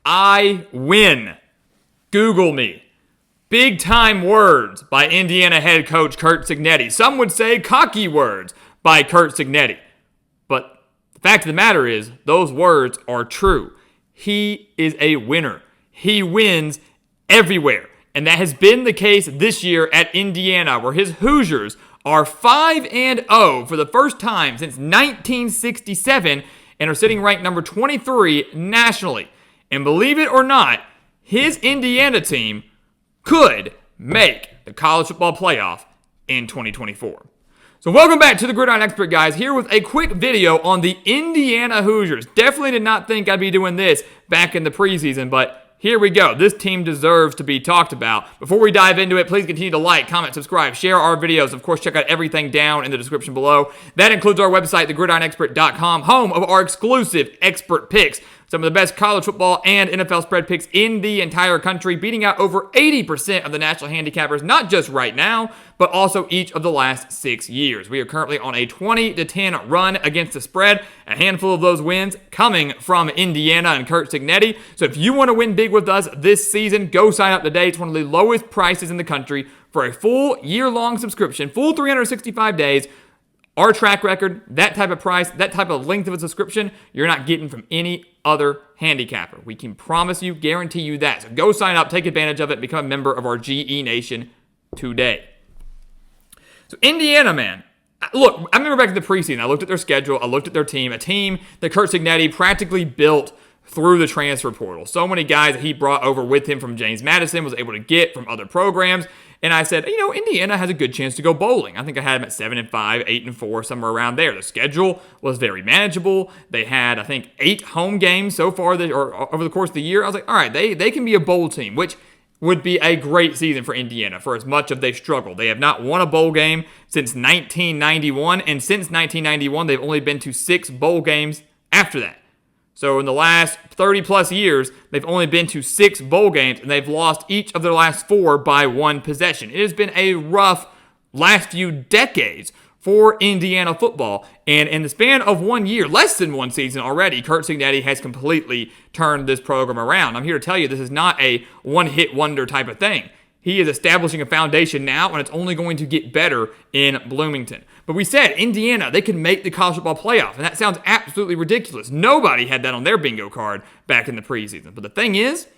I win. Google me. Big time words by Indiana head coach Curt Cignetti. Some would say cocky words by Curt Cignetti. But the fact of the matter is, those words are true. He is a winner. He wins everywhere. And that has been the case this year at Indiana, where his Hoosiers are 5-0 for the first time since 1967 and are sitting ranked number 23 nationally. And believe it or not, his Indiana team could make the college football playoff in 2024. So welcome back to the Gridiron Expert, guys, here with a quick video on the Indiana Hoosiers. Definitely did not think I'd be doing this back in the preseason, but here we go. This team deserves to be talked about. Before we dive into it, please continue to like, comment, subscribe, share our videos. Of course, check out everything down in the description below. That includes our website, thegridironexpert.com, home of our exclusive expert picks. Some of the best college football and NFL spread picks in the entire country, beating out over 80% of the national handicappers, not just right now, but also each of the last 6 years. We are currently on a 20-10 run against the spread, a handful of those wins coming from Indiana and Curt Cignetti. So if you want to win big with us this season, go sign up today. It's one of the lowest prices in the country for a full year-long subscription, full 365 days. Our track record, that type of price, that type of length of a subscription, you're not getting from any other handicapper. We can promise you, guarantee you that. So go sign up, take advantage of it, and become a member of our GE Nation today. So Indiana, man. Look, I remember back in the preseason, I looked at their schedule, I looked at their team, a team that Curt Cignetti practically built through the transfer portal. So many guys that he brought over with him from James Madison, was able to get from other programs. And I said, Indiana has a good chance to go bowling. I think I had them at 7-5, 8-4, somewhere around there. The schedule was very manageable. They had, I think, 8 home games so far or over the course of the year. I was like, all right, they can be a bowl team, which would be a great season for Indiana for as much as they've struggled. They have not won a bowl game since 1991, and since 1991, they've only been to 6 bowl games after that. So in the last 30-plus years, they've only been to 6 bowl games, and they've lost each of their last 4 by 1 possession. It has been a rough last few decades for Indiana football. And in the span of 1 year, less than 1 season already, Curt Cignetti has completely turned this program around. I'm here to tell you this is not a one-hit wonder type of thing. He is establishing a foundation now, and it's only going to get better in Bloomington. But we said, Indiana, they could make the college football playoff, and that sounds absolutely ridiculous. Nobody had that on their bingo card back in the preseason. But the thing is,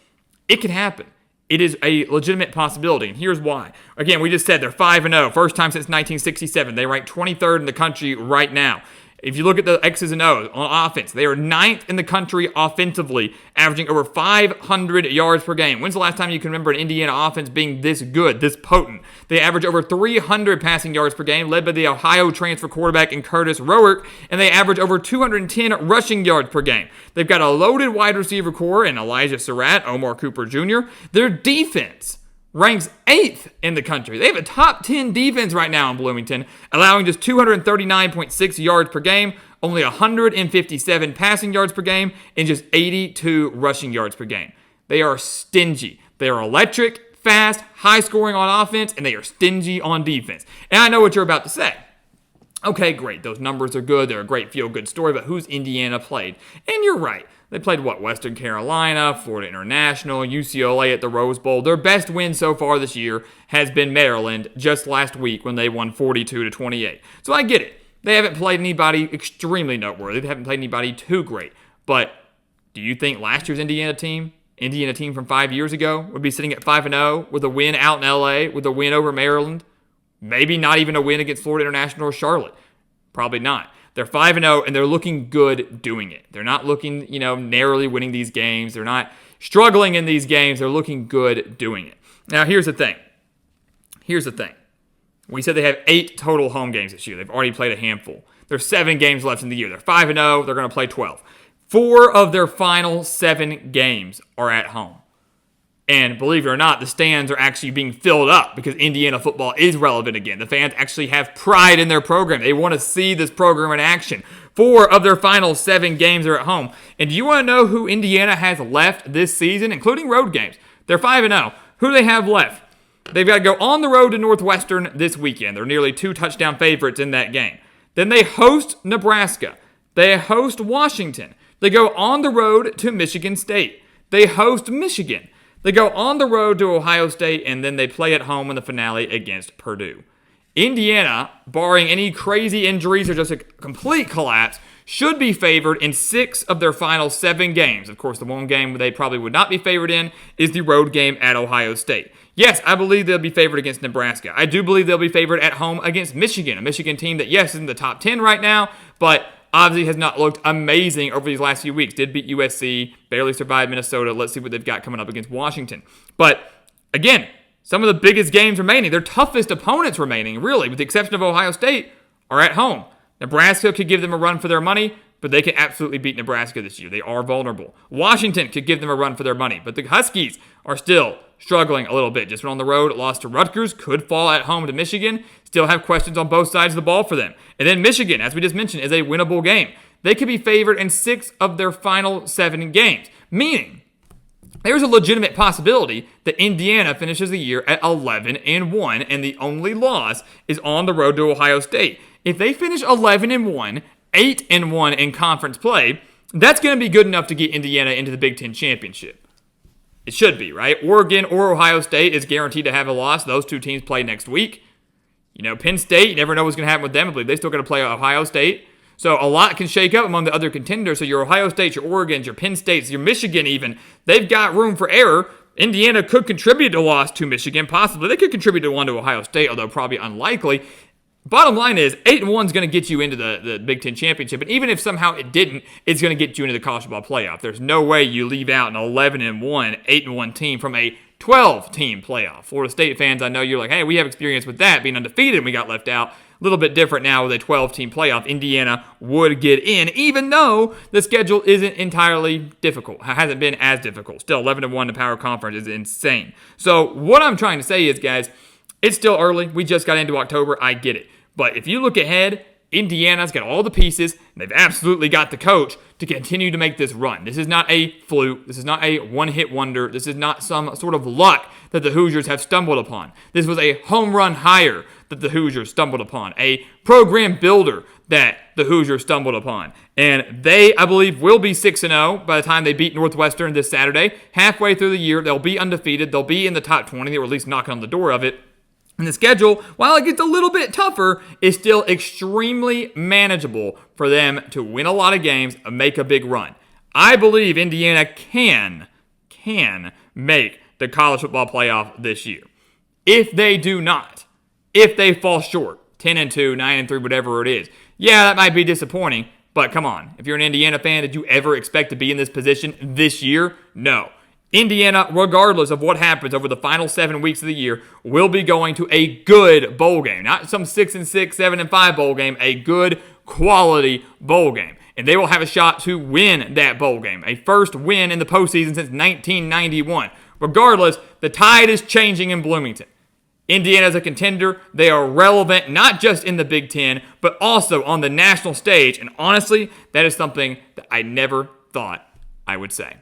it can happen. It is a legitimate possibility, and here's why. Again, we just said they're 5-0, first time since 1967. They rank 23rd in the country right now. If you look at the X's and O's on offense, they are 9th in the country offensively, averaging over 500 yards per game. When's the last time you can remember an Indiana offense being this good, this potent? They average over 300 passing yards per game, led by the Ohio transfer quarterback in Curtis Roark, and they average over 210 rushing yards per game. They've got a loaded wide receiver core in Elijah Surratt, Omar Cooper Jr. Their defense ranks 8th in the country. They have a top 10 defense right now in Bloomington, allowing just 239.6 yards per game, only 157 passing yards per game, and just 82 rushing yards per game. They are stingy. They are electric, fast, high scoring on offense, and they are stingy on defense. And I know what you're about to say. Okay, great. Those numbers are good. They're a great feel-good story, but who's Indiana played? And you're right. They played, Western Carolina, Florida International, UCLA at the Rose Bowl. Their best win so far this year has been Maryland just last week when they won 42-28. So I get it. They haven't played anybody extremely noteworthy. They haven't played anybody too great. But do you think last year's Indiana team from 5 years ago, would be sitting at 5-0 with a win out in LA, with a win over Maryland? Maybe not even a win against Florida International or Charlotte. Probably not. They're 5-0, and they're looking good doing it. They're not looking, narrowly winning these games. They're not struggling in these games. They're looking good doing it. Now, here's the thing. We said they have 8 total home games this year. They've already played a handful. There's 7 games left in the year. They're 5-0. They're going to play 12. 4 of their final 7 games are at home. And believe it or not, the stands are actually being filled up because Indiana football is relevant again. The fans actually have pride in their program. They want to see this program in action. 4 of their final 7 games are at home. And do you want to know who Indiana has left this season, including road games? They're 5-0. Who do they have left? They've got to go on the road to Northwestern this weekend. They're nearly 2 touchdown favorites in that game. Then they host Nebraska. They host Washington. They go on the road to Michigan State. they host Michigan. They go on the road to Ohio State, and then they play at home in the finale against Purdue. Indiana, barring any crazy injuries or just a complete collapse, should be favored in 6 of their final 7 games. Of course, the one game they probably would not be favored in is the road game at Ohio State. Yes, I believe they'll be favored against Nebraska. I do believe they'll be favored at home against Michigan, a Michigan team that, yes, is in the top 10 right now, but obviously has not looked amazing over these last few weeks. Did beat USC, barely survived Minnesota. Let's see what they've got coming up against Washington. But, again, some of the biggest games remaining, their toughest opponents remaining, really, with the exception of Ohio State, are at home. Nebraska could give them a run for their money, but they can absolutely beat Nebraska this year. They are vulnerable. Washington could give them a run for their money, but the Huskies are still struggling a little bit. Just went on the road, lost to Rutgers, could fall at home to Michigan, still have questions on both sides of the ball for them. And then Michigan, as we just mentioned, is a winnable game. They could be favored in 6 of their final 7 games, meaning there's a legitimate possibility that Indiana finishes the year at 11-1, and the only loss is on the road to Ohio State. If they finish 11-1, 8-1 in conference play, that's going to be good enough to get Indiana into the Big Ten championship. It should be, right? Oregon or Ohio State is guaranteed to have a loss. Those 2 teams play next week. You know, Penn State, you never know what's going to happen with them. I believe they still got to play Ohio State. So a lot can shake up among the other contenders. So your Ohio States, your Oregons, your Penn States, your Michigan even, they've got room for error. Indiana could contribute to a loss to Michigan, possibly. They could contribute to one to Ohio State, although probably unlikely. Bottom line is, 8-1 is going to get you into the Big Ten championship, and even if somehow it didn't, it's going to get you into the college football playoff. There's no way you leave out an 11-1, 8-1 team from a 12-team playoff. Florida State fans, I know you're like, hey, we have experience with that, being undefeated, and we got left out. A little bit different now with a 12-team playoff. Indiana would get in, even though the schedule isn't entirely difficult. It hasn't been as difficult. Still, 11-1 in the Power Conference is insane. So what I'm trying to say is, guys, it's still early. We just got into October. I get it. But if you look ahead, Indiana's got all the pieces, and they've absolutely got the coach to continue to make this run. This is not a fluke. This is not a one-hit wonder. This is not some sort of luck that the Hoosiers have stumbled upon. This was a home run hire that the Hoosiers stumbled upon, a program builder that the Hoosiers stumbled upon. And they, I believe, will be 6-0 by the time they beat Northwestern this Saturday. Halfway through the year, they'll be undefeated. They'll be in the top 20. They were at least knocking on the door of it. And the schedule, while it gets a little bit tougher, is still extremely manageable for them to win a lot of games and make a big run. I believe Indiana can make the college football playoff this year. If they do not, if they fall short, 10-2, 9-3, whatever it is, yeah, that might be disappointing, but come on. If you're an Indiana fan, did you ever expect to be in this position this year? No. Indiana, regardless of what happens over the final 7 weeks of the year, will be going to a good bowl game. Not some 6-6, 7-5 bowl game, a good quality bowl game. And they will have a shot to win that bowl game. A first win in the postseason since 1991. Regardless, the tide is changing in Bloomington. Indiana is a contender. They are relevant not just in the Big Ten, but also on the national stage. And honestly, that is something that I never thought I would say.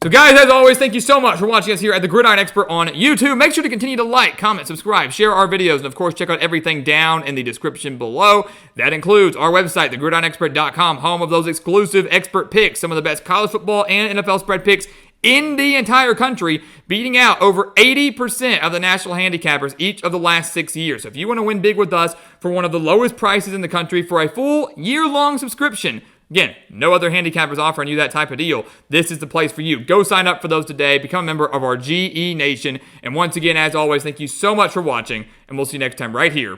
So guys, as always, thank you so much for watching us here at the Gridiron Expert on YouTube. Make sure to continue to like, comment, subscribe, share our videos, and of course, check out everything down in the description below. That includes our website, thegridironexpert.com, home of those exclusive expert picks, some of the best college football and NFL spread picks in the entire country, beating out over 80% of the national handicappers each of the last 6 years. So if you want to win big with us for one of the lowest prices in the country for a full year-long subscription, again, no other handicappers offering you that type of deal. This is the place for you. Go sign up for those today. Become a member of our GE Nation. And once again, as always, thank you so much for watching. And we'll see you next time right here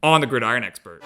on the Gridiron Expert.